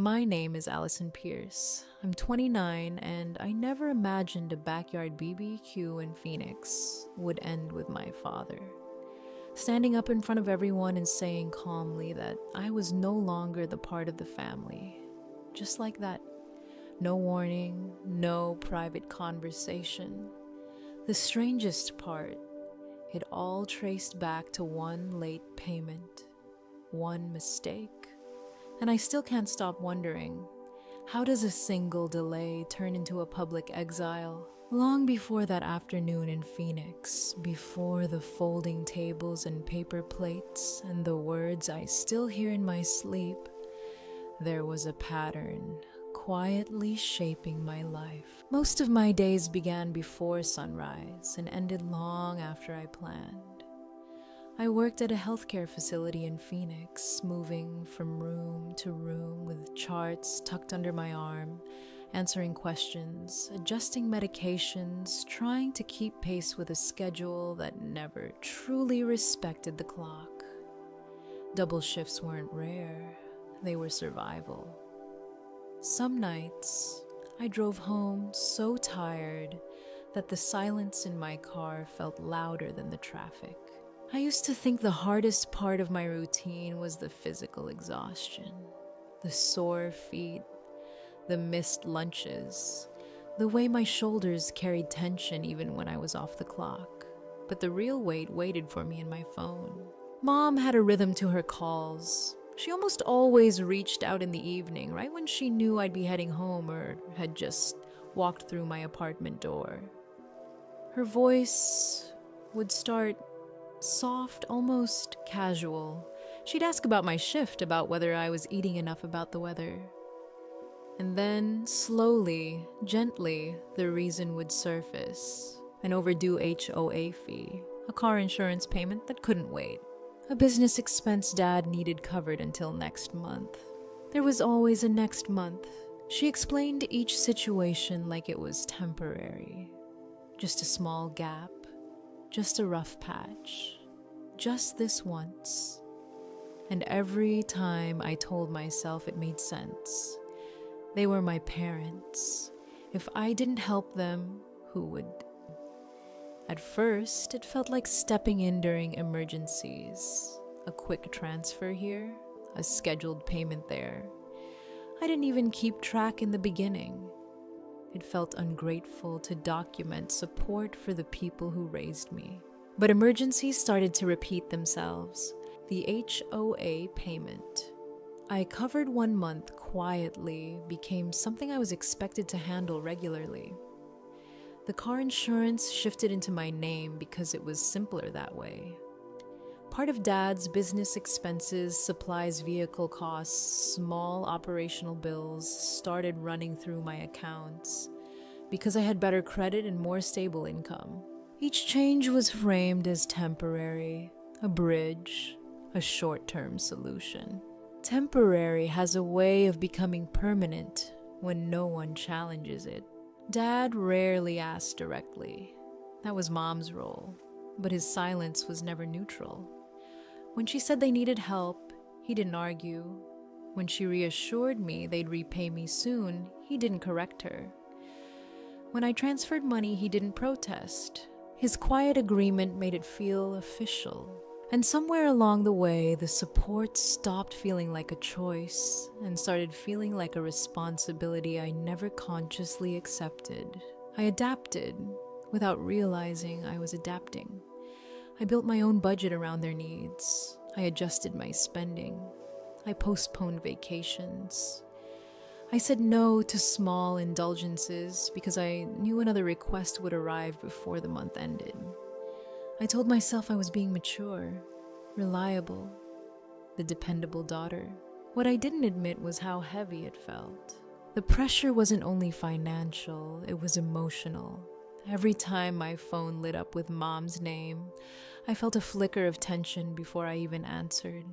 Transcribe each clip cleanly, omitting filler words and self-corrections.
My name is Allison Pierce. I'm 29 and I never imagined a backyard BBQ in Phoenix would end with my father standing up in front of everyone and saying calmly that I was no longer the part of the family. Just like that. No warning, no private conversation. The strangest part, it all traced back to one late payment, one mistake. And I still can't stop wondering, how does a single delay turn into a public exile? Long before that afternoon in Phoenix, before the folding tables and paper plates and the words I still hear in my sleep, there was a pattern quietly shaping my life. Most of my days began before sunrise and ended long after I planned. I worked at a healthcare facility in Phoenix, moving from room to room with charts tucked under my arm, answering questions, adjusting medications, trying to keep pace with a schedule that never truly respected the clock. Double shifts weren't rare, they were survival. Some nights, I drove home so tired that the silence in my car felt louder than the traffic. I used to think the hardest part of my routine was the physical exhaustion, the sore feet, the missed lunches, the way my shoulders carried tension even when I was off the clock. But the real weight waited for me in my phone. Mom had a rhythm to her calls. She almost always reached out in the evening, right when she knew I'd be heading home or had just walked through my apartment door. Her voice would start soft, almost casual. She'd ask about my shift, about whether I was eating enough, about the weather. And then, slowly, gently, the reason would surface. An overdue HOA fee, a car insurance payment that couldn't wait, a business expense Dad needed covered until next month. There was always a next month. She explained each situation like it was temporary. Just a small gap. Just a rough patch. Just this once. And every time I told myself it made sense. They were my parents. If I didn't help them, who would? At first, it felt like stepping in during emergencies. A quick transfer here, a scheduled payment there. I didn't even keep track in the beginning. It felt ungrateful to document support for the people who raised me. But emergencies started to repeat themselves. The HOA payment I covered 1 month quietly became something I was expected to handle regularly. The car insurance shifted into my name because it was simpler that way. Part of Dad's business expenses, supplies, vehicle costs, small operational bills started running through my accounts because I had better credit and more stable income. Each change was framed as temporary, a bridge, a short-term solution. Temporary has a way of becoming permanent when no one challenges it. Dad rarely asked directly. That was Mom's role, but his silence was never neutral. When she said they needed help, he didn't argue. When she reassured me they'd repay me soon, he didn't correct her. When I transferred money, he didn't protest. His quiet agreement made it feel official. And somewhere along the way, the support stopped feeling like a choice and started feeling like a responsibility I never consciously accepted. I adapted without realizing I was adapting. I built my own budget around their needs. I adjusted my spending. I postponed vacations. I said no to small indulgences because I knew another request would arrive before the month ended. I told myself I was being mature, reliable, the dependable daughter. What I didn't admit was how heavy it felt. The pressure wasn't only financial, it was emotional. Every time my phone lit up with Mom's name, I felt a flicker of tension before I even answered.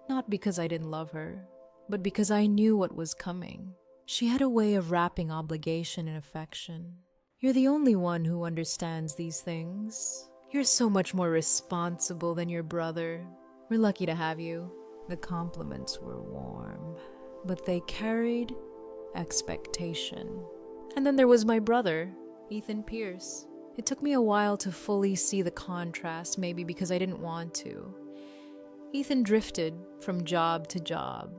Not because I didn't love her, but because I knew what was coming. She had a way of wrapping obligation in affection. You're the only one who understands these things. You're so much more responsible than your brother. We're lucky to have you. The compliments were warm. but they carried expectation. And then there was my brother, Ethan Pierce. It took me a while to fully see the contrast, maybe because I didn't want to. Ethan drifted from job to job.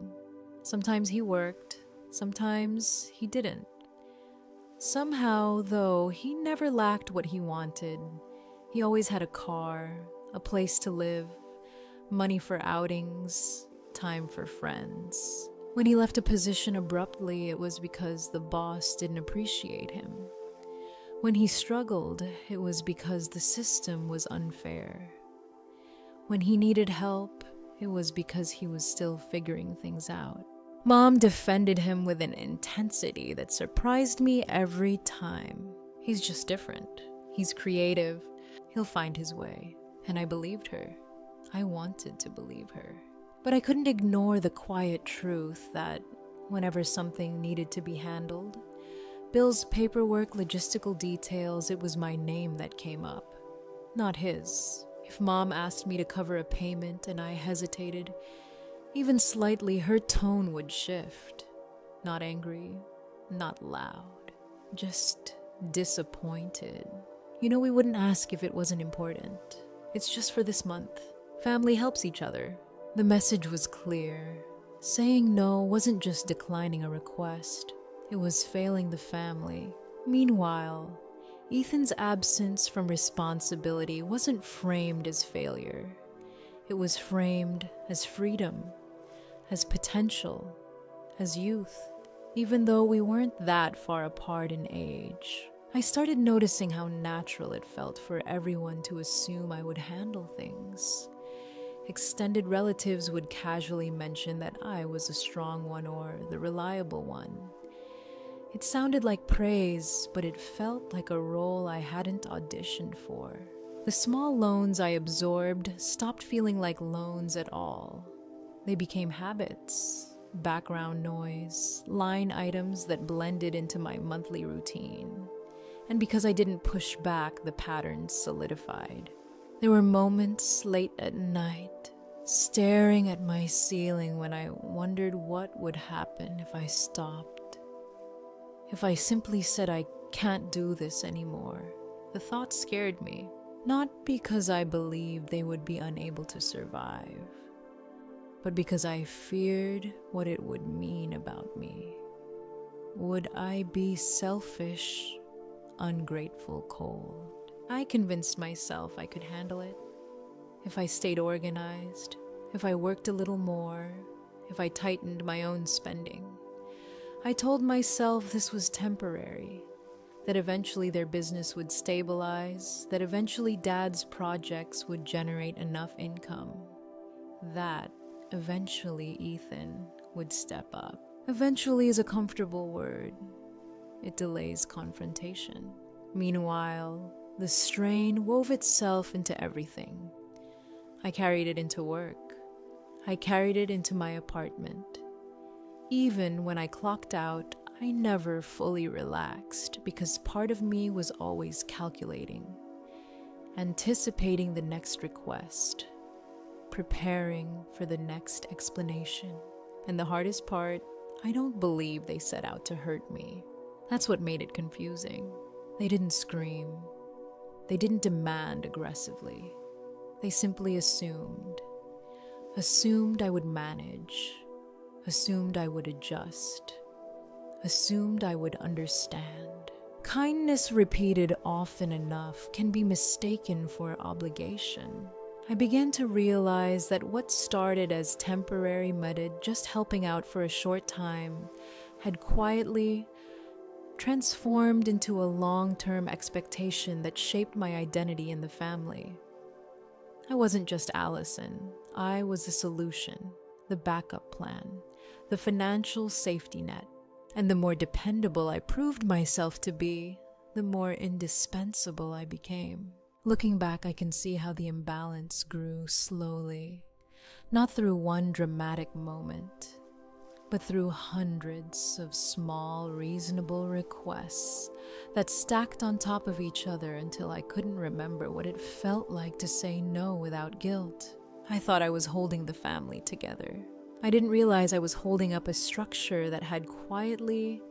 Sometimes he worked, sometimes he didn't. Somehow, though, he never lacked what he wanted. He always had a car, a place to live, money for outings, time for friends. When he left a position abruptly, it was because the boss didn't appreciate him. When he struggled, it was because the system was unfair. When he needed help, it was because he was still figuring things out. Mom defended him with an intensity that surprised me every time. He's just different. He's creative. He'll find his way. And I believed her. I wanted to believe her. But I couldn't ignore the quiet truth that whenever something needed to be handled, bills, paperwork, logistical details, it was my name that came up, not his. If Mom asked me to cover a payment and I hesitated, even slightly, her tone would shift. Not angry, not loud, just disappointed. We wouldn't ask if it wasn't important. It's just for this month. Family helps each other. The message was clear. Saying no wasn't just declining a request. It was failing the family. Meanwhile, Ethan's absence from responsibility wasn't framed as failure. It was framed as freedom, as potential, as youth. Even though we weren't that far apart in age, I started noticing how natural it felt for everyone to assume I would handle things. Extended relatives would casually mention that I was the strong one or the reliable one. It sounded like praise, but it felt like a role I hadn't auditioned for. The small loans I absorbed stopped feeling like loans at all. They became habits, background noise, line items that blended into my monthly routine. And because I didn't push back, the patterns solidified. There were moments late at night, staring at my ceiling when I wondered what would happen if I stopped. If I simply said I can't do this anymore. The thought scared me, not because I believed they would be unable to survive, but because I feared what it would mean about me. Would I be selfish, ungrateful, cold? I convinced myself I could handle it. If I stayed organized, if I worked a little more, if I tightened my own spending. I told myself this was temporary, that eventually their business would stabilize, that eventually Dad's projects would generate enough income, that eventually Ethan would step up. Eventually is a comfortable word. It delays confrontation. Meanwhile, the strain wove itself into everything. I carried it into work. I carried it into my apartment. Even when I clocked out, I never fully relaxed because part of me was always calculating, anticipating the next request, preparing for the next explanation. And the hardest part, I don't believe they set out to hurt me. That's what made it confusing. They didn't scream. They didn't demand aggressively. They simply assumed. Assumed I would manage. Assumed I would adjust. Assumed I would understand. Kindness repeated often enough can be mistaken for obligation. I began to realize that what started as temporary method, just helping out for a short time, had quietly transformed into a long-term expectation that shaped my identity in the family. I wasn't just Allison. I was the solution, the backup plan, the financial safety net. And the more dependable I proved myself to be, the more indispensable I became. Looking back, I can see how the imbalance grew slowly, not through one dramatic moment, but through hundreds of small, reasonable requests that stacked on top of each other until I couldn't remember what it felt like to say no without guilt. I thought I was holding the family together. I didn't realize I was holding up a structure that had quietly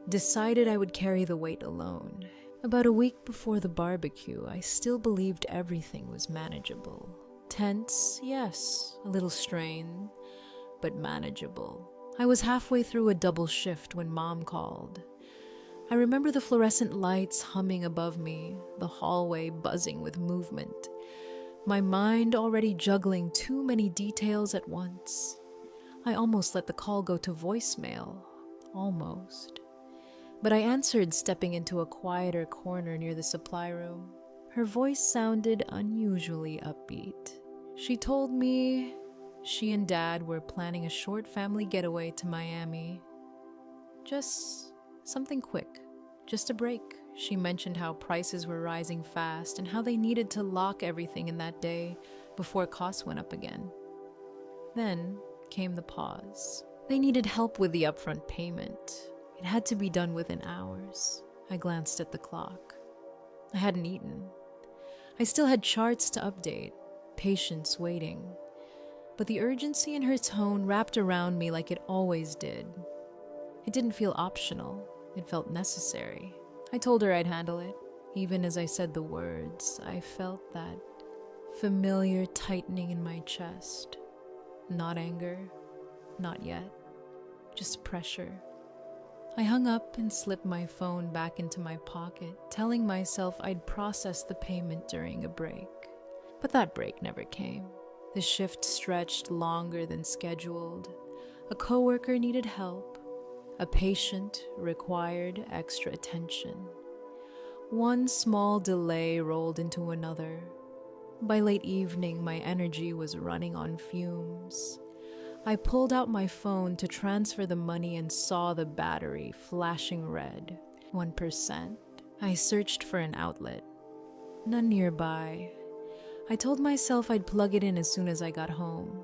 decided I would carry the weight alone. About a week before the barbecue, I still believed everything was manageable. Tense, yes, a little strained, but manageable. I was halfway through a double shift when Mom called. I remember the fluorescent lights humming above me, the hallway buzzing with movement, my mind already juggling too many details at once. I almost let the call go to voicemail. Almost. But I answered, stepping into a quieter corner near the supply room. Her voice sounded unusually upbeat. She told me she and Dad were planning a short family getaway to Miami. Just something quick. Just a break. She mentioned how prices were rising fast and how they needed to lock everything in that day before costs went up again. Then came the pause. They needed help with the upfront payment. It had to be done within hours. I glanced at the clock. I hadn't eaten. I still had charts to update, patience waiting. But the urgency in her tone wrapped around me like it always did. It didn't feel optional. It felt necessary. I told her I'd handle it. Even as I said the words, I felt that familiar tightening in my chest. Not anger, not yet, just pressure. I hung up and slipped my phone back into my pocket, telling myself I'd process the payment during a break. But that break never came. The shift stretched longer than scheduled. A coworker needed help. A patient required extra attention. One small delay rolled into another. By late evening, my energy was running on fumes. I pulled out my phone to transfer the money and saw the battery flashing red. 1%. I searched for an outlet. None nearby. I told myself I'd plug it in as soon as I got home.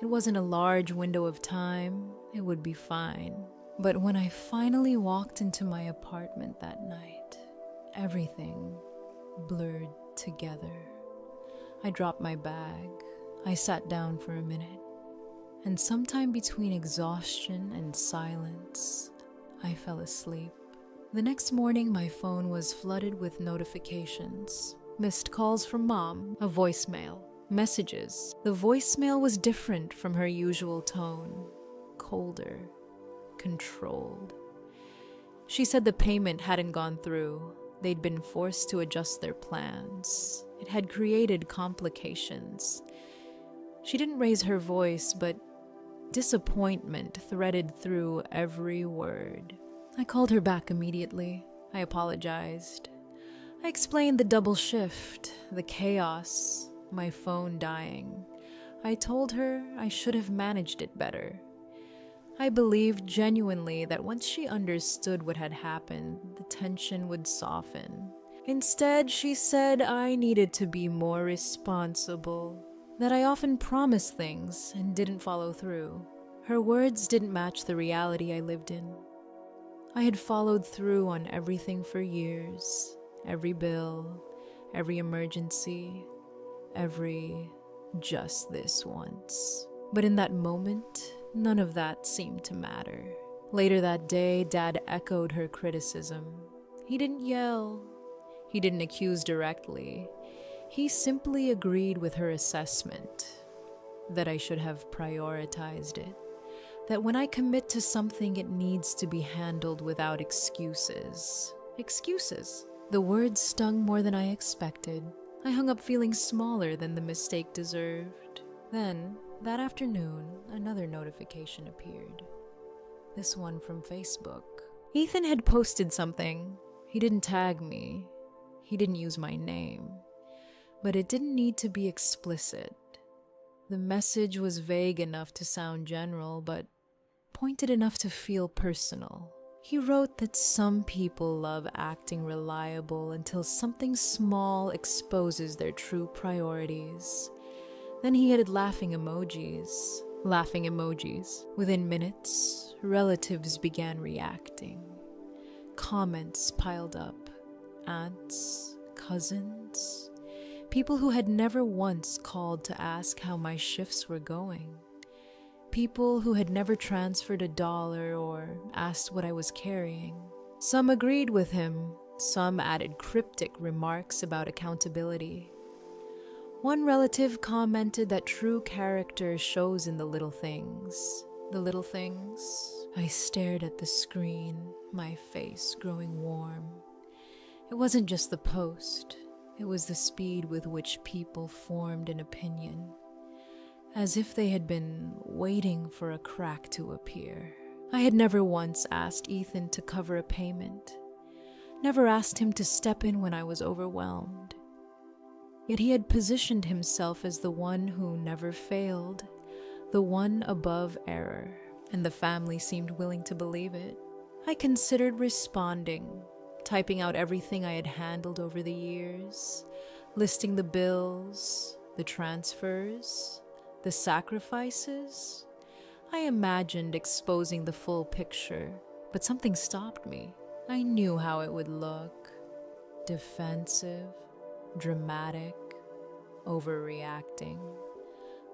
It wasn't a large window of time. It would be fine. But when I finally walked into my apartment that night, everything blurred together. I dropped my bag. I sat down for a minute. And sometime between exhaustion and silence, I fell asleep. The next morning, my phone was flooded with notifications. Missed calls from Mom, a voicemail, messages. The voicemail was different from her usual tone, colder, controlled. She said the payment hadn't gone through. They'd been forced to adjust their plans. It had created complications. She didn't raise her voice, but disappointment threaded through every word. I called her back immediately. I apologized. I explained the double shift, the chaos, my phone dying. I told her I should have managed it better. I believed genuinely that once she understood what had happened, the tension would soften. Instead, she said I needed to be more responsible, that I often promised things and didn't follow through. Her words didn't match the reality I lived in. I had followed through on everything for years, every bill, every emergency, every just this once. But in that moment, none of that seemed to matter. Later that day, Dad echoed her criticism. He didn't yell. He didn't accuse directly. He simply agreed with her assessment that I should have prioritized it. That when I commit to something, it needs to be handled without excuses. Excuses. The words stung more than I expected. I hung up feeling smaller than the mistake deserved. Then, that afternoon, another notification appeared. This one from Facebook. Ethan had posted something. He didn't tag me. He didn't use my name. But it didn't need to be explicit. The message was vague enough to sound general, but pointed enough to feel personal. He wrote that some people love acting reliable until something small exposes their true priorities. Then he added laughing emojis. Laughing emojis. Within minutes, relatives began reacting. Comments piled up. Aunts, cousins, people who had never once called to ask how my shifts were going. people who had never transferred a dollar or asked what I was carrying. Some agreed with him, some added cryptic remarks about accountability. One relative commented that true character shows in the little things. The little things? I stared at the screen, my face growing warm. It wasn't just the post, it was the speed with which people formed an opinion, as if they had been waiting for a crack to appear. I had never once asked Ethan to cover a payment, never asked him to step in when I was overwhelmed. Yet he had positioned himself as the one who never failed, the one above error, and the family seemed willing to believe it. I considered responding, typing out everything I had handled over the years, listing the bills, the transfers, the sacrifices. I imagined exposing the full picture, but something stopped me. I knew how it would look. Defensive, dramatic, overreacting.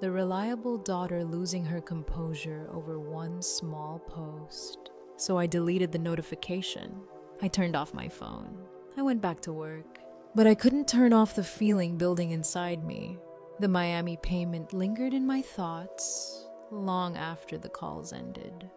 The reliable daughter losing her composure over one small post. So I deleted the notification. I turned off my phone. I went back to work. But I couldn't turn off the feeling building inside me. The Miami payment lingered in my thoughts long after the calls ended.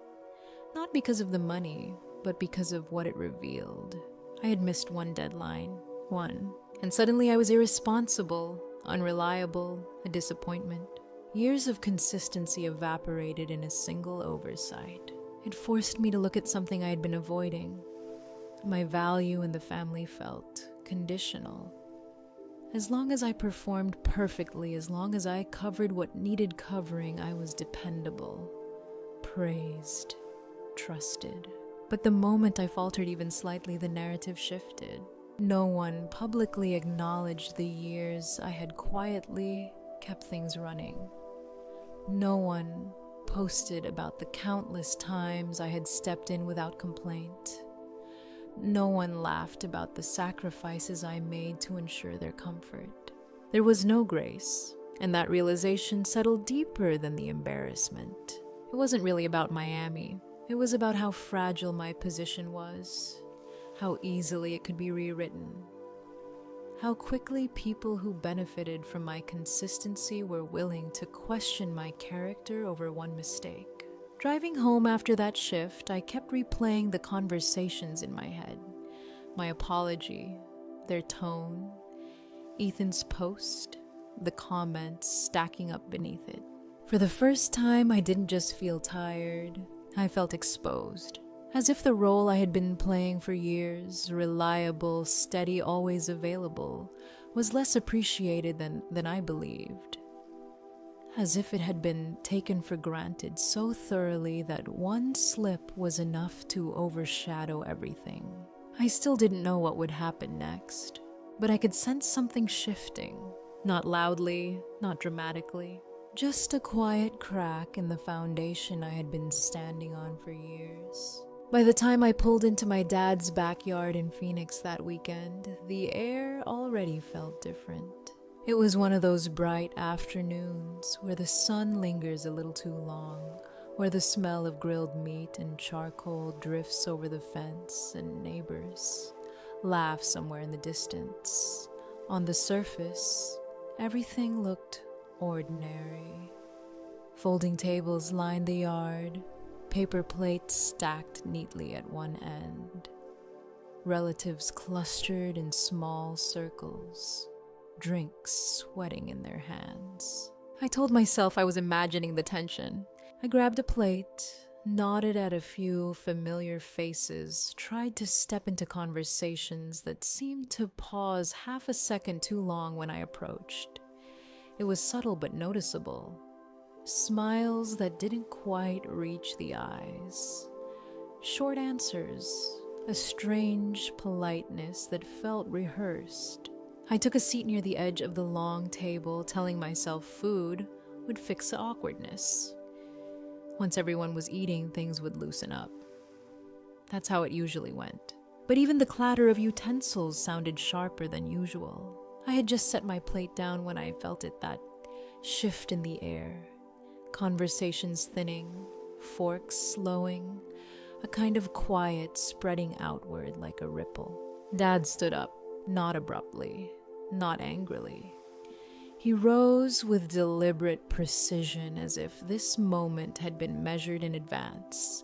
Not because of the money, but because of what it revealed. I had missed one deadline. One. And suddenly I was irresponsible, unreliable, a disappointment. Years of consistency evaporated in a single oversight. It forced me to look at something I had been avoiding. My value in the family felt conditional. As long as I performed perfectly, as long as I covered what needed covering, I was dependable, praised, trusted. But the moment I faltered even slightly, the narrative shifted. No one publicly acknowledged the years I had quietly kept things running. No one posted about the countless times I had stepped in without complaint. No one laughed about the sacrifices I made to ensure their comfort. There was no grace, and that realization settled deeper than the embarrassment. It wasn't really about Miami. It was about how fragile my position was, how easily it could be rewritten, how quickly people who benefited from my consistency were willing to question my character over one mistake. Driving home after that shift, I kept replaying the conversations in my head. My apology, their tone, Ethan's post, the comments stacking up beneath it. For the first time, I didn't just feel tired, I felt exposed. As if the role I had been playing for years, reliable, steady, always available, was less appreciated than I believed. As if it had been taken for granted so thoroughly that one slip was enough to overshadow everything. I still didn't know what would happen next, but I could sense something shifting. Not loudly, not dramatically, just a quiet crack in the foundation I had been standing on for years. By the time I pulled into my dad's backyard in Phoenix that weekend, the air already felt different. It was one of those bright afternoons where the sun lingers a little too long, where the smell of grilled meat and charcoal drifts over the fence and neighbors laugh somewhere in the distance. On the surface, everything looked ordinary. Folding tables lined the yard, paper plates stacked neatly at one end. Relatives clustered in small circles, drinks sweating in their hands. I told myself I was imagining the tension. I grabbed a plate, nodded at a few familiar faces, tried to step into conversations that seemed to pause half a second too long when I approached. It was subtle but noticeable. Smiles that didn't quite reach the eyes. Short answers, a strange politeness that felt rehearsed. I took a seat near the edge of the long table, telling myself food would fix the awkwardness. Once everyone was eating, things would loosen up. That's how it usually went. But even the clatter of utensils sounded sharper than usual. I had just set my plate down when I felt that shift in the air. conversations thinning, forks slowing, a kind of quiet spreading outward like a ripple. Dad stood up, not abruptly, not angrily. He rose with deliberate precision as if this moment had been measured in advance.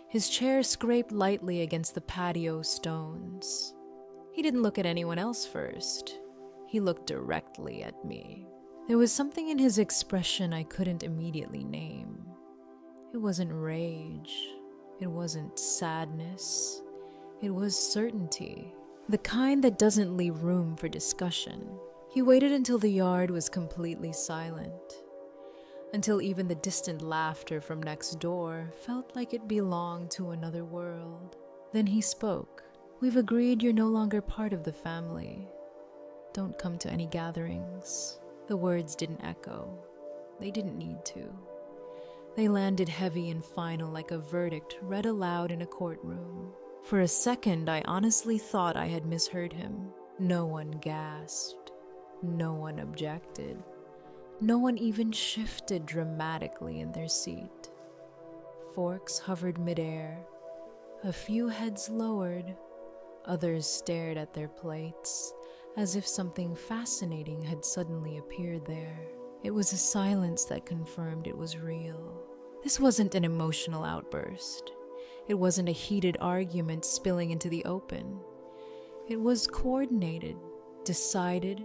His chair scraped lightly against the patio stones. He didn't look at anyone else first. He looked directly at me. There was something in his expression I couldn't immediately name. It wasn't rage. It wasn't sadness. It was certainty, the kind that doesn't leave room for discussion. He waited until the yard was completely silent, until even the distant laughter from next door felt like it belonged to another world. Then he spoke. "We've agreed you're no longer part of the family. Don't come to any gatherings." The words didn't echo. They didn't need to. They landed heavy and final like a verdict read aloud in a courtroom. For a second, I honestly thought I had misheard him. No one gasped. No one objected. No one even shifted dramatically in their seat. Forks hovered midair. A few heads lowered. Others stared at their plates, as if something fascinating had suddenly appeared there. It was a silence that confirmed it was real. This wasn't an emotional outburst. It wasn't a heated argument spilling into the open. It was coordinated, decided,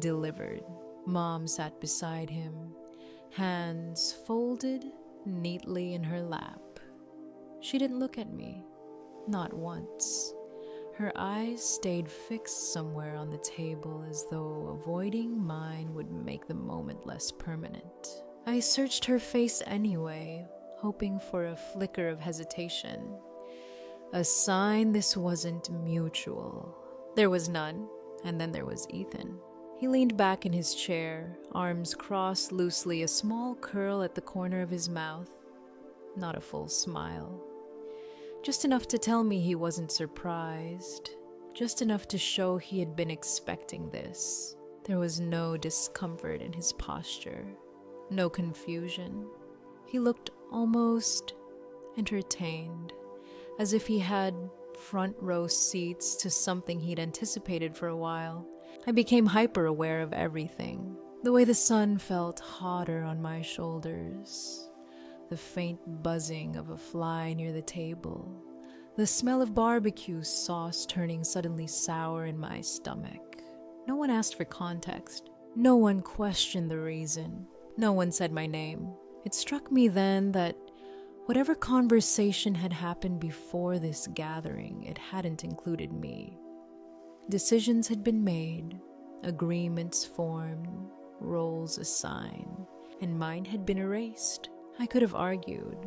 delivered. Mom sat beside him, hands folded neatly in her lap. She didn't look at me, not once. Her eyes stayed fixed somewhere on the table as though avoiding mine would make the moment less permanent. I searched her face anyway, hoping for a flicker of hesitation, a sign this wasn't mutual. There was none, and then there was Ethan. He leaned back in his chair, arms crossed loosely, a small curl at the corner of his mouth. Not a full smile. Just enough to tell me he wasn't surprised. Just enough to show he had been expecting this. There was no discomfort in his posture. No confusion. He looked almost entertained, as if he had front row seats to something he'd anticipated for a while. I became hyper aware of everything. The way the sun felt hotter on my shoulders, the faint buzzing of a fly near the table, the smell of barbecue sauce turning suddenly sour in my stomach. No one asked for context. No one questioned the reason. No one said my name. It struck me then that whatever conversation had happened before this gathering, it hadn't included me. Decisions had been made, agreements formed, roles assigned, and mine had been erased. I could have argued.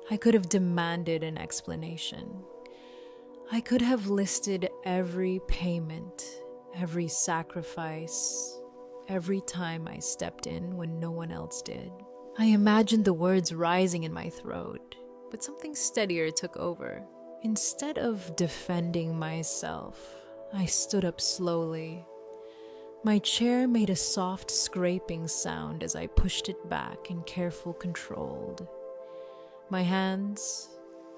I could have demanded an explanation. I could have listed every payment, every sacrifice, every time I stepped in when no one else did. I imagined the words rising in my throat, but something steadier took over. Instead of defending myself, I stood up slowly. My chair made a soft scraping sound as I pushed it back in careful control. My hands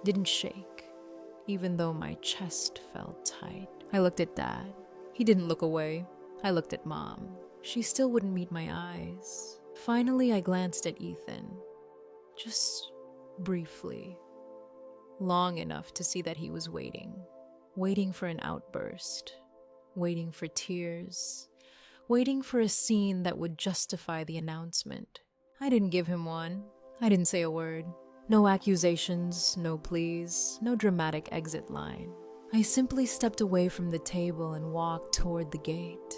didn't shake, even though my chest felt tight. I looked at Dad. He didn't look away. I looked at Mom. She still wouldn't meet my eyes. Finally, I glanced at Ethan. Just briefly. Long enough to see that he was waiting for an outburst, waiting for tears, waiting for a scene that would justify the announcement. I didn't give him one. I didn't say a word. No accusations, no pleas, no dramatic exit line. I simply stepped away from the table and walked toward the gate.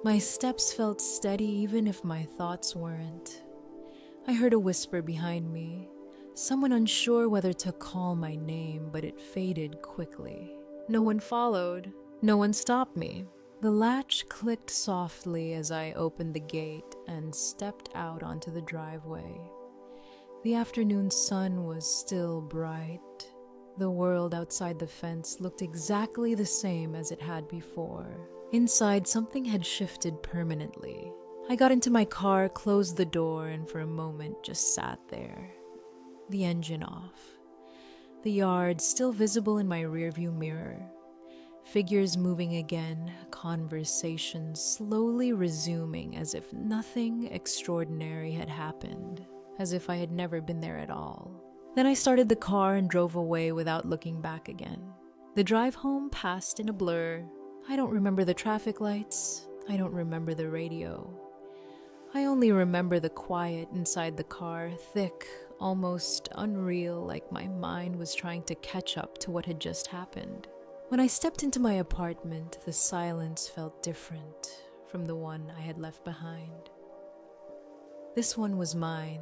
My steps felt steady even if my thoughts weren't. I heard a whisper behind me, someone unsure whether to call my name, but it faded quickly. No one followed. No one stopped me. The latch clicked softly as I opened the gate and stepped out onto the driveway. The afternoon sun was still bright. The world outside the fence looked exactly the same as it had before. Inside, something had shifted permanently. I got into my car, closed the door, and for a moment just sat there. The engine off. The yard still visible in my rearview mirror. Figures moving again, conversation slowly resuming as if nothing extraordinary had happened, as if I had never been there at all. Then I started the car and drove away without looking back again. The drive home passed in a blur. I don't remember the traffic lights. I don't remember the radio. I only remember the quiet inside the car, thick, almost unreal, like my mind was trying to catch up to what had just happened. When I stepped into my apartment, the silence felt different from the one I had left behind. This one was mine.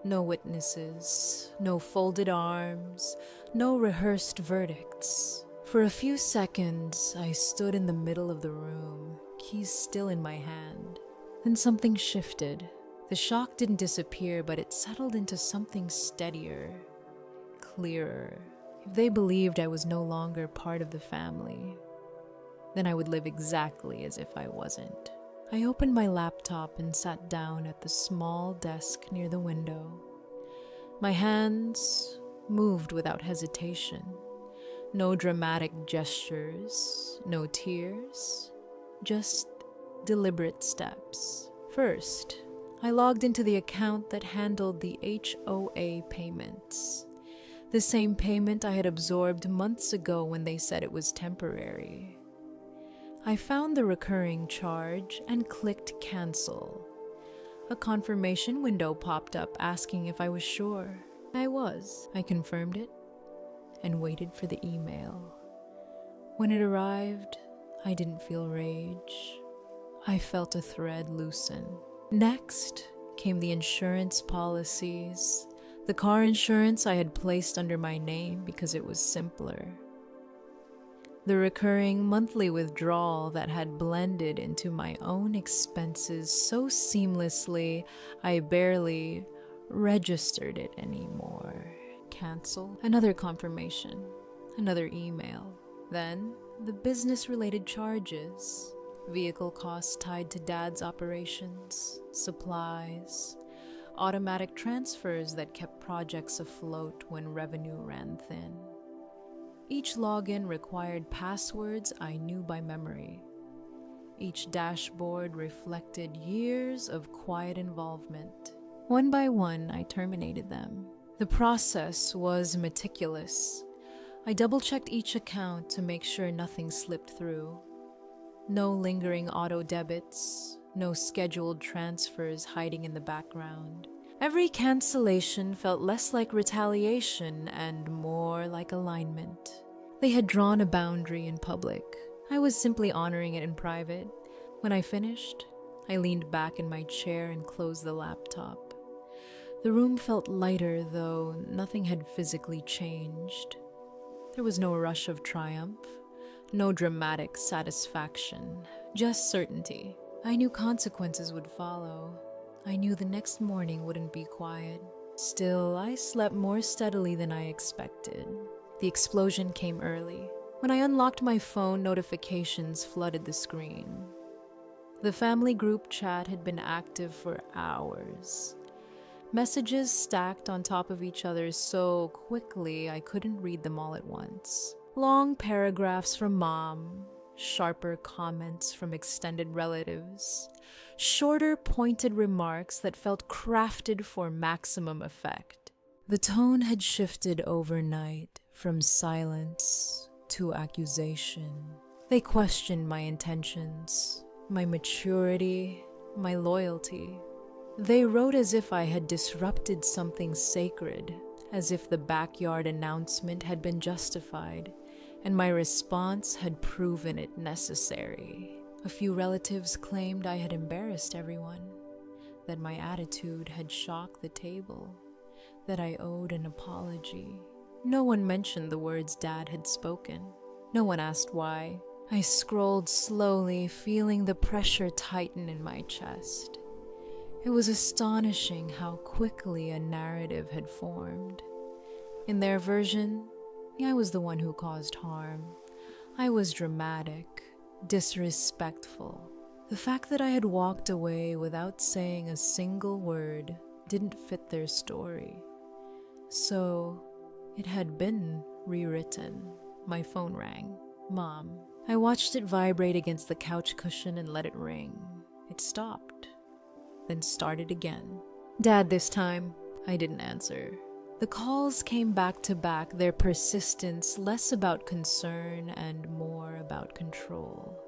No witnesses, no folded arms, no rehearsed verdicts. For a few seconds, I stood in the middle of the room, keys still in my hand. Then something shifted. The shock didn't disappear, but it settled into something steadier, clearer. If they believed I was no longer part of the family, then I would live exactly as if I wasn't. I opened my laptop and sat down at the small desk near the window. My hands moved without hesitation. No dramatic gestures, no tears, just deliberate steps. First, I logged into the account that handled the HOA payments. The same payment I had absorbed months ago when they said it was temporary. I found the recurring charge and clicked cancel. A confirmation window popped up asking if I was sure. I was. I confirmed it and waited for the email. When it arrived, I didn't feel rage. I felt a thread loosen. Next came the insurance policies. The car insurance I had placed under my name because it was simpler. The recurring monthly withdrawal that had blended into my own expenses so seamlessly I barely registered it anymore. Cancel. Another confirmation. Another email. Then the business-related charges. Vehicle costs tied to Dad's operations. Supplies. Automatic transfers that kept projects afloat when revenue ran thin. Each login required passwords I knew by memory. Each dashboard reflected years of quiet involvement. One by one, I terminated them. The process was meticulous. I double-checked each account to make sure nothing slipped through. No lingering auto debits, no scheduled transfers hiding in the background. Every cancellation felt less like retaliation and more like alignment. They had drawn a boundary in public. I was simply honoring it in private. When I finished, I leaned back in my chair and closed the laptop. The room felt lighter, though nothing had physically changed. There was no rush of triumph, no dramatic satisfaction, just certainty. I knew consequences would follow. I knew the next morning wouldn't be quiet. Still, I slept more steadily than I expected. The explosion came early. When I unlocked my phone, notifications flooded the screen. The family group chat had been active for hours. Messages stacked on top of each other so quickly I couldn't read them all at once. Long paragraphs from Mom, sharper comments from extended relatives, shorter, pointed remarks that felt crafted for maximum effect. The tone had shifted overnight from silence to accusation. They questioned my intentions, my maturity, my loyalty. They wrote as if I had disrupted something sacred, as if the backyard announcement had been justified, and my response had proven it necessary. A few relatives claimed I had embarrassed everyone, that my attitude had shocked the table, that I owed an apology. No one mentioned the words Dad had spoken. No one asked why. I scrolled slowly, feeling the pressure tighten in my chest. It was astonishing how quickly a narrative had formed. In their version, I was the one who caused harm. I was dramatic, disrespectful, The fact that I had walked away without saying a single word didn't fit their story. So it had been rewritten. My phone rang. Mom. I watched it vibrate against the couch cushion and let it ring. It stopped, then started again. Dad this time. I didn't answer. The calls came back to back, their persistence less about concern and more about control.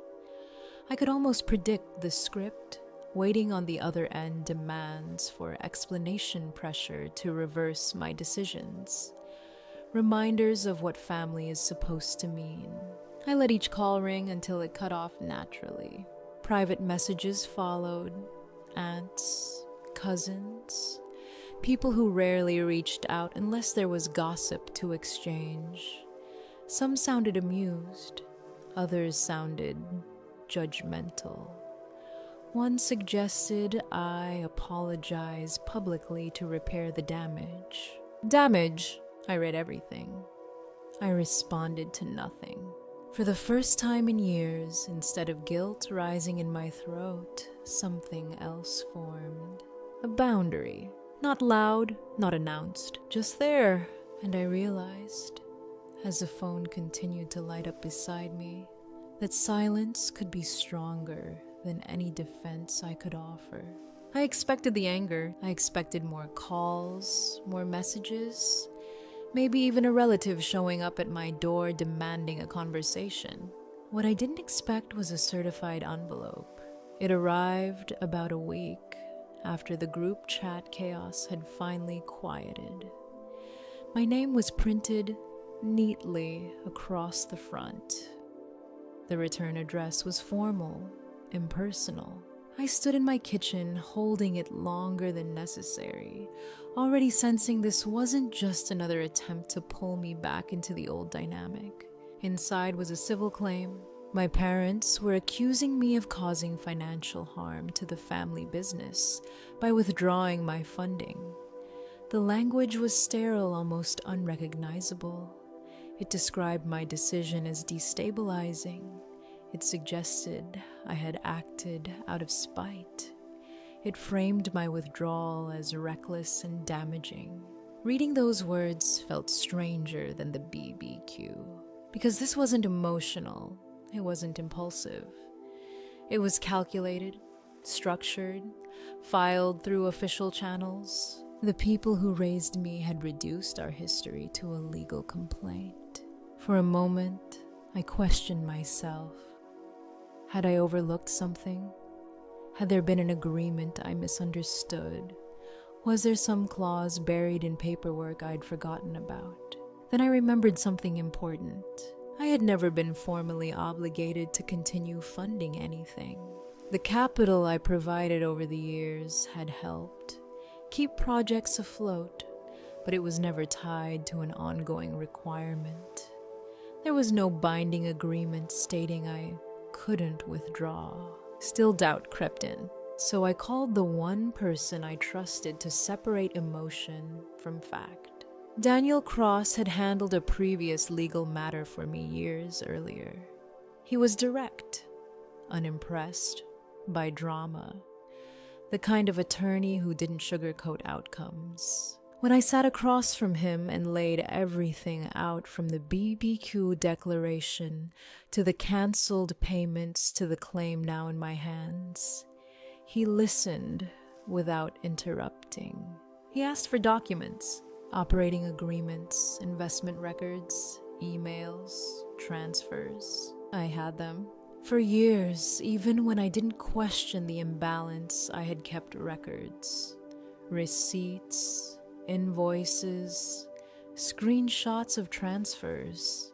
I could almost predict the script. Waiting on the other end demands for explanation pressure to reverse my decisions. Reminders of what family is supposed to mean. I let each call ring until it cut off naturally. Private messages followed. Aunts, cousins, people who rarely reached out unless there was gossip to exchange. Some sounded amused, others sounded judgmental. One suggested I apologize publicly to repair the damage. Damage? I read everything. I responded to nothing. For the first time in years, instead of guilt rising in my throat, something else formed. A boundary. Not loud, not announced, just there. And I realized, as the phone continued to light up beside me, that silence could be stronger than any defense I could offer. I expected the anger. I expected more calls, more messages, maybe even a relative showing up at my door demanding a conversation. What I didn't expect was a certified envelope. It arrived about a week after the group chat chaos had finally quieted. My name was printed neatly across the front. The return address was formal, impersonal. I stood in my kitchen, holding it longer than necessary, already sensing this wasn't just another attempt to pull me back into the old dynamic. Inside was a civil claim. My parents were accusing me of causing financial harm to the family business by withdrawing my funding. The language was sterile, almost unrecognizable. It described my decision as destabilizing. It suggested I had acted out of spite. It framed my withdrawal as reckless and damaging. Reading those words felt stranger than the BBQ, because this wasn't emotional, it wasn't impulsive. It was calculated, structured, filed through official channels. The people who raised me had reduced our history to a legal complaint. For a moment, I questioned myself. Had I overlooked something? Had there been an agreement I misunderstood? Was there some clause buried in paperwork I'd forgotten about? Then I remembered something important. I had never been formally obligated to continue funding anything. The capital I provided over the years had helped keep projects afloat, but it was never tied to an ongoing requirement. There was no binding agreement stating I couldn't withdraw. Still doubt crept in, so I called the one person I trusted to separate emotion from fact. Daniel Cross had handled a previous legal matter for me years earlier. He was direct, unimpressed by drama, the kind of attorney who didn't sugarcoat outcomes. When I sat across from him and laid everything out from the BBQ declaration to the canceled payments to the claim now in my hands, he listened without interrupting. He asked for documents, operating agreements, investment records, emails, transfers. I had them. For years, even when I didn't question the imbalance, I had kept records, receipts, invoices, screenshots of transfers.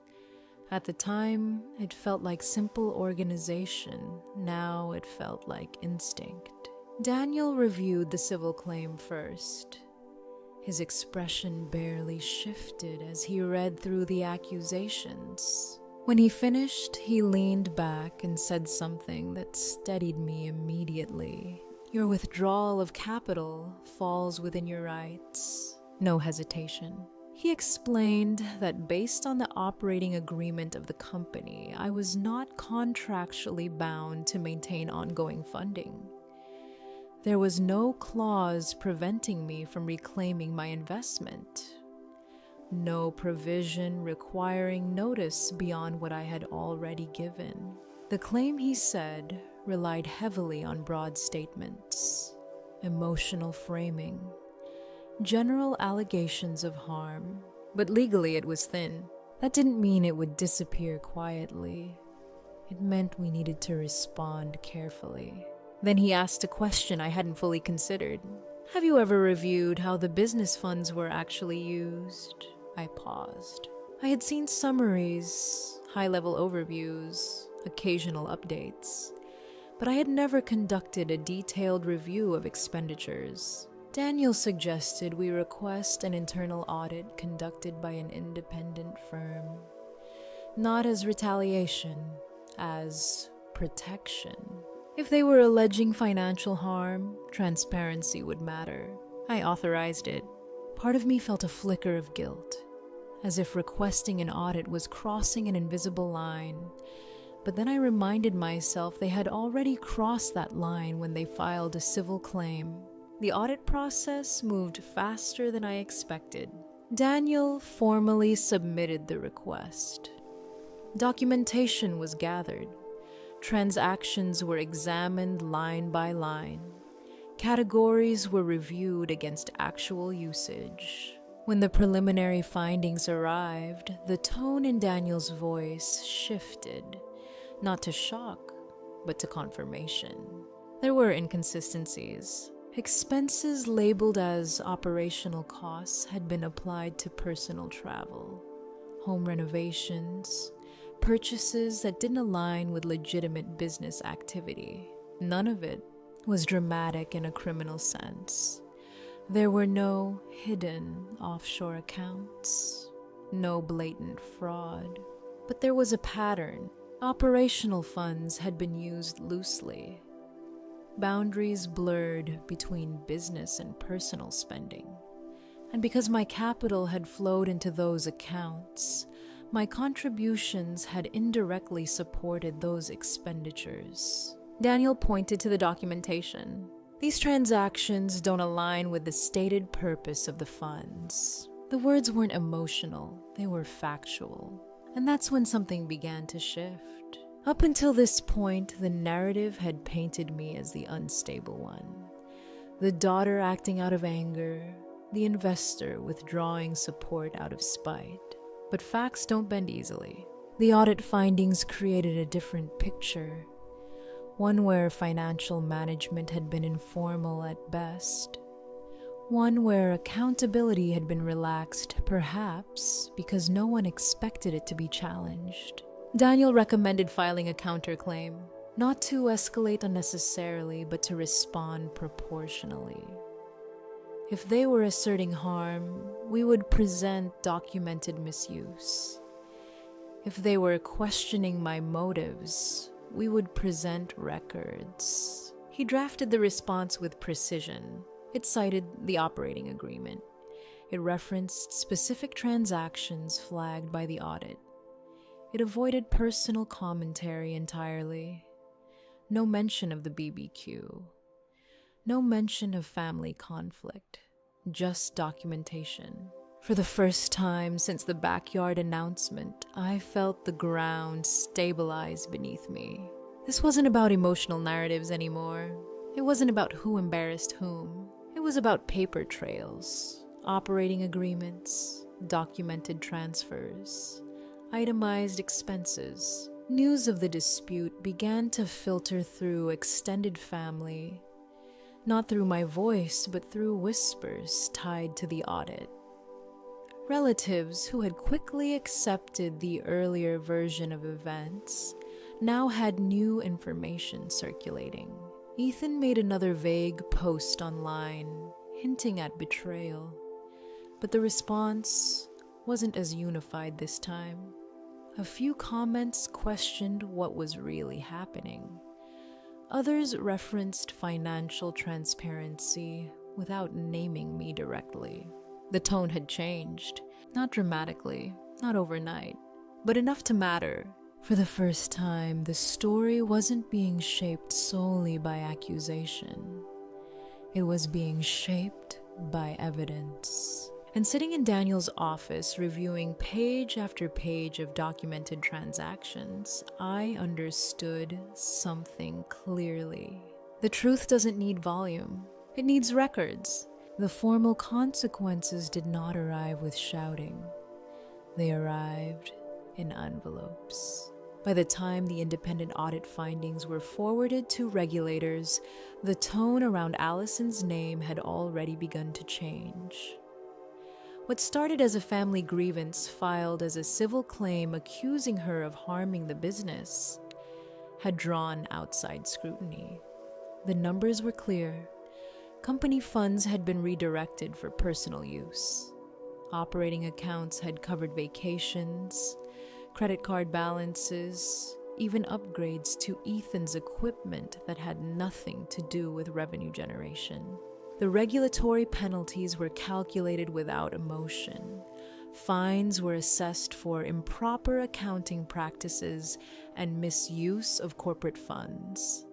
At the time, it felt like simple organization. Now it felt like instinct. Daniel reviewed the civil claim first. His expression barely shifted as he read through the accusations. When he finished, he leaned back and said something that steadied me immediately. Your withdrawal of capital falls within your rights. No hesitation. He explained that based on the operating agreement of the company, I was not contractually bound to maintain ongoing funding. There was no clause preventing me from reclaiming my investment. No provision requiring notice beyond what I had already given. The claim, he said, relied heavily on broad statements, emotional framing, general allegations of harm, but legally it was thin. That didn't mean it would disappear quietly. It meant we needed to respond carefully. Then he asked a question I hadn't fully considered. Have you ever reviewed how the business funds were actually used? I paused. I had seen summaries, high-level overviews, occasional updates, but I had never conducted a detailed review of expenditures. Daniel suggested we request an internal audit conducted by an independent firm, not as retaliation, as protection. If they were alleging financial harm, transparency would matter. I authorized it. Part of me felt a flicker of guilt, as if requesting an audit was crossing an invisible line. But then I reminded myself they had already crossed that line when they filed a civil claim. The audit process moved faster than I expected. Daniel formally submitted the request. Documentation was gathered. Transactions were examined line by line. Categories were reviewed against actual usage. When the preliminary findings arrived, the tone in Daniel's voice shifted, not to shock, but to confirmation. There were inconsistencies. Expenses labeled as operational costs had been applied to personal travel, home renovations, purchases that didn't align with legitimate business activity. None of it was dramatic in a criminal sense. There were no hidden offshore accounts, no blatant fraud, but there was a pattern. Operational funds had been used loosely. Boundaries blurred between business and personal spending. And because my capital had flowed into those accounts, my contributions had indirectly supported those expenditures. Daniel pointed to the documentation. These transactions don't align with the stated purpose of the funds. The words weren't emotional, they were factual. And that's when something began to shift. Up until this point, the narrative had painted me as the unstable one. The daughter acting out of anger, the investor withdrawing support out of spite. But facts don't bend easily. The audit findings created a different picture, one where financial management had been informal at best, one where accountability had been relaxed, perhaps because no one expected it to be challenged. Daniel recommended filing a counterclaim, not to escalate unnecessarily, but to respond proportionally. If they were asserting harm, we would present documented misuse. If they were questioning my motives, we would present records. He drafted the response with precision. It cited the operating agreement. It referenced specific transactions flagged by the audit. It avoided personal commentary entirely. No mention of the BBQ. No mention of family conflict. Just documentation. For the first time since the backyard announcement, I felt the ground stabilize beneath me. This wasn't about emotional narratives anymore. It wasn't about who embarrassed whom. It was about paper trails, operating agreements, documented transfers, itemized expenses. News of the dispute began to filter through extended family, not through my voice, but through whispers tied to the audit. Relatives who had quickly accepted the earlier version of events now had new information circulating. Ethan made another vague post online, hinting at betrayal, but the response wasn't as unified this time. A few comments questioned what was really happening. Others referenced financial transparency without naming me directly. The tone had changed. Not dramatically, not overnight, but enough to matter. For the first time, the story wasn't being shaped solely by accusation. It was being shaped by evidence. And sitting in Daniel's office, reviewing page after page of documented transactions, I understood something clearly. The truth doesn't need volume. It needs records. The formal consequences did not arrive with shouting. They arrived in envelopes. By the time the independent audit findings were forwarded to regulators, the tone around Allison's name had already begun to change. What started as a family grievance filed as a civil claim accusing her of harming the business had drawn outside scrutiny. The numbers were clear. Company funds had been redirected for personal use. Operating accounts had covered vacations, credit card balances, even upgrades to Ethan's equipment that had nothing to do with revenue generation. The regulatory penalties were calculated without emotion. Fines were assessed for improper accounting practices and misuse of corporate funds.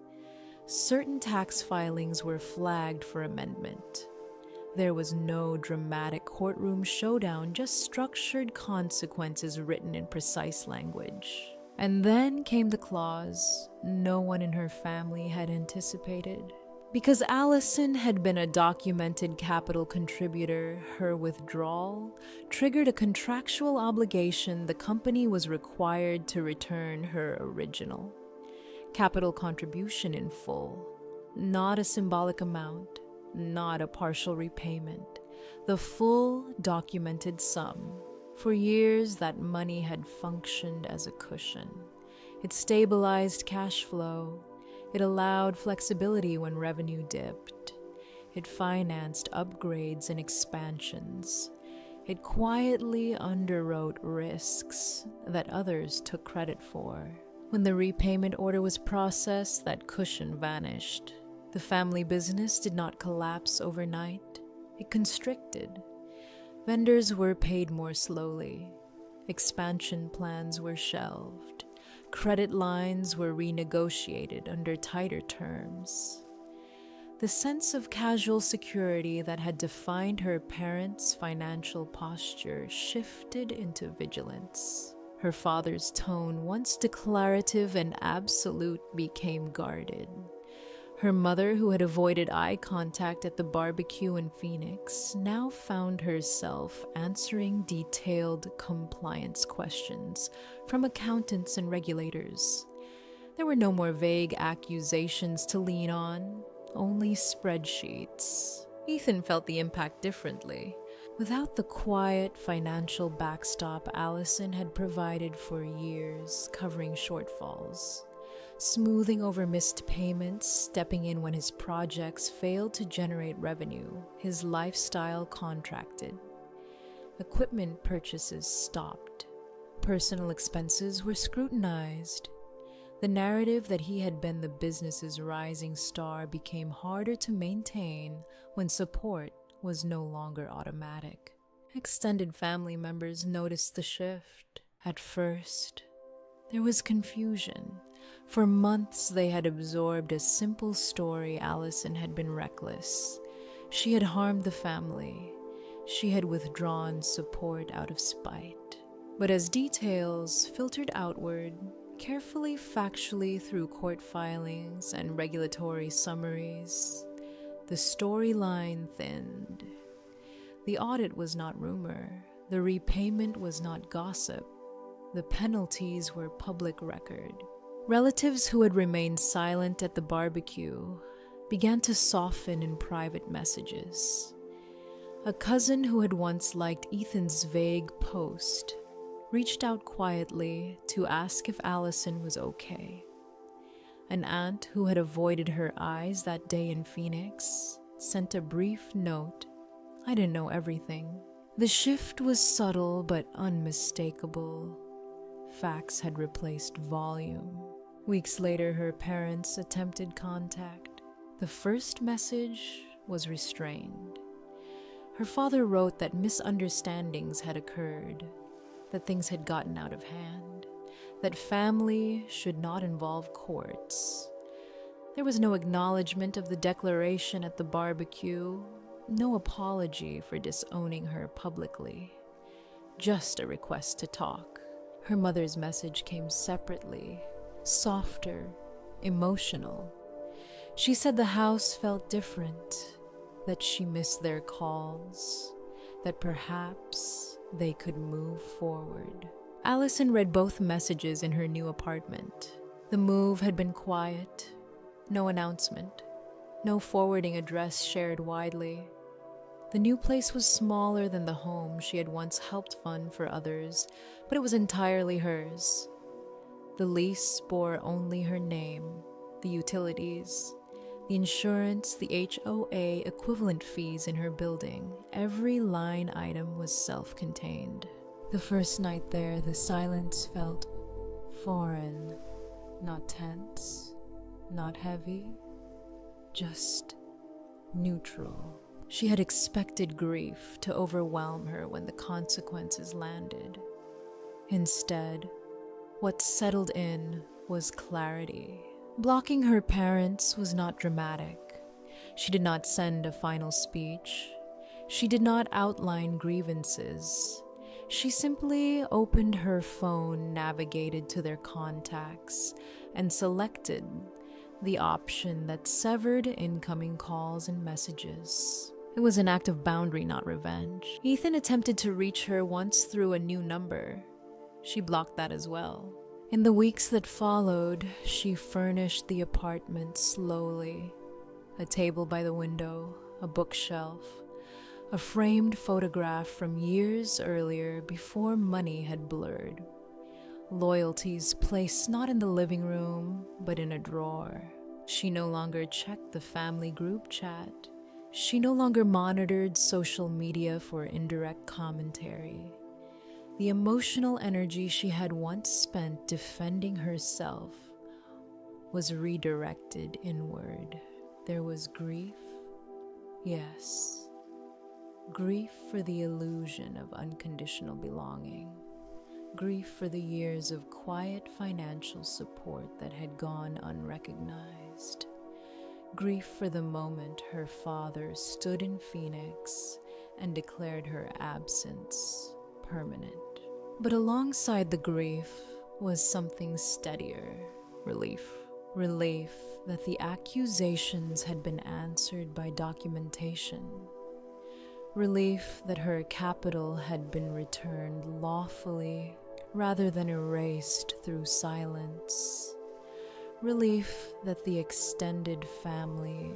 Certain tax filings were flagged for amendment. There was no dramatic courtroom showdown, just structured consequences written in precise language. And then came the clause no one in her family had anticipated. Because Allison had been a documented capital contributor, her withdrawal triggered a contractual obligation the company was required to return her original capital contribution in full, not a symbolic amount, not a partial repayment, the full documented sum. For years, that money had functioned as a cushion. It stabilized cash flow. It allowed flexibility when revenue dipped. It financed upgrades and expansions. It quietly underwrote risks that others took credit for. When the repayment order was processed, that cushion vanished. The family business did not collapse overnight. It constricted. Vendors were paid more slowly. Expansion plans were shelved. Credit lines were renegotiated under tighter terms. The sense of casual security that had defined her parents' financial posture shifted into vigilance. Her father's tone, once declarative and absolute, became guarded. Her mother, who had avoided eye contact at the barbecue in Phoenix, now found herself answering detailed compliance questions from accountants and regulators. There were no more vague accusations to lean on, only spreadsheets. Ethan felt the impact differently. Without the quiet financial backstop Allison had provided for years, covering shortfalls, smoothing over missed payments, stepping in when his projects failed to generate revenue, his lifestyle contracted. Equipment purchases stopped. Personal expenses were scrutinized. The narrative that he had been the business's rising star became harder to maintain when support was no longer automatic. Extended family members noticed the shift. At first, there was confusion. For months, they had absorbed a simple story: Allison had been reckless. She had harmed the family. She had withdrawn support out of spite. But as details filtered outward, carefully, factually through court filings and regulatory summaries, the storyline thinned. The audit was not rumor. The repayment was not gossip. The penalties were public record. Relatives who had remained silent at the barbecue began to soften in private messages. A cousin who had once liked Ethan's vague post reached out quietly to ask if Allison was okay. An aunt who had avoided her eyes that day in Phoenix sent a brief note: "I didn't know everything." The shift was subtle but unmistakable. Facts had replaced volume. Weeks later, her parents attempted contact. The first message was restrained. Her father wrote that misunderstandings had occurred, that things had gotten out of hand, that family should not involve courts. There was no acknowledgement of the declaration at the barbecue, no apology for disowning her publicly, just a request to talk. Her mother's message came separately, softer, emotional. She said the house felt different, that she missed their calls, that perhaps they could move forward. Allison read both messages in her new apartment. The move had been quiet, no announcement, no forwarding address shared widely. The new place was smaller than the home she had once helped fund for others, but it was entirely hers. The lease bore only her name, the utilities, the insurance, the HOA equivalent fees in her building. Every line item was self-contained. The first night there, the silence felt foreign, not tense, not heavy, just neutral. She had expected grief to overwhelm her when the consequences landed. Instead, what settled in was clarity. Blocking her parents was not dramatic. She did not send a final speech. She did not outline grievances. She simply opened her phone, navigated to their contacts, and selected the option that severed incoming calls and messages. It was an act of boundary, not revenge. Ethan attempted to reach her once through a new number. She blocked that as well. In the weeks that followed, she furnished the apartment slowly. A table by the window, a bookshelf, a framed photograph from years earlier before money had blurred. Loyalties placed not in the living room, but in a drawer. She no longer checked the family group chat. She no longer monitored social media for indirect commentary. The emotional energy she had once spent defending herself was redirected inward. There was grief, yes, grief for the illusion of unconditional belonging, grief for the years of quiet financial support that had gone unrecognized, grief for the moment her father stood in Phoenix and declared her absence permanent. But alongside the grief was something steadier, relief. Relief that the accusations had been answered by documentation. Relief that her capital had been returned lawfully rather than erased through silence. Relief that the extended family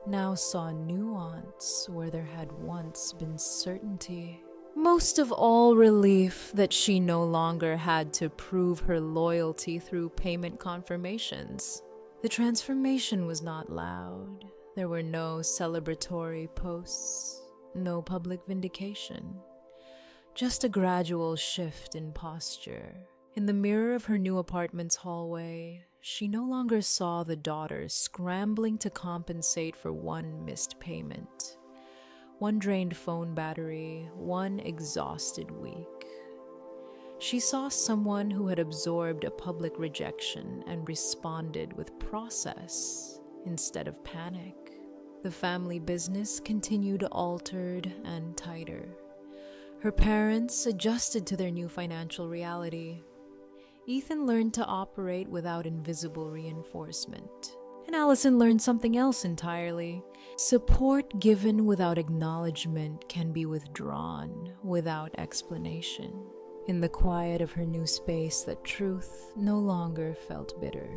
now saw nuance where there had once been certainty. Most of all, relief that she no longer had to prove her loyalty through payment confirmations. The transformation was not loud. There were no celebratory posts, no public vindication. Just a gradual shift in posture. In the mirror of her new apartment's hallway, she no longer saw the daughter scrambling to compensate for one missed payment, one drained phone battery, one exhausted week. She saw someone who had absorbed a public rejection and responded with process instead of panic. The family business continued altered and tighter. Her parents adjusted to their new financial reality. Ethan learned to operate without invisible reinforcement. And Allison learned something else entirely. Support given without acknowledgement can be withdrawn without explanation. In the quiet of her new space, that truth no longer felt bitter.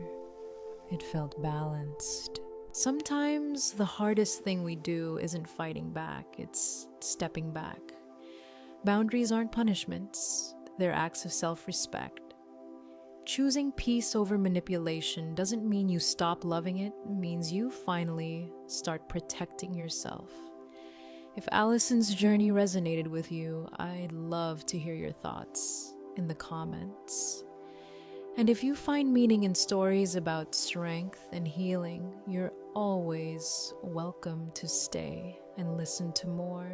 It felt balanced. Sometimes the hardest thing we do isn't fighting back, it's stepping back. Boundaries aren't punishments, they're acts of self-respect. Choosing peace over manipulation doesn't mean you stop loving it, it means you finally start protecting yourself. If Allison's journey resonated with you, I'd love to hear your thoughts in the comments. And if you find meaning in stories about strength and healing, you're always welcome to stay and listen to more.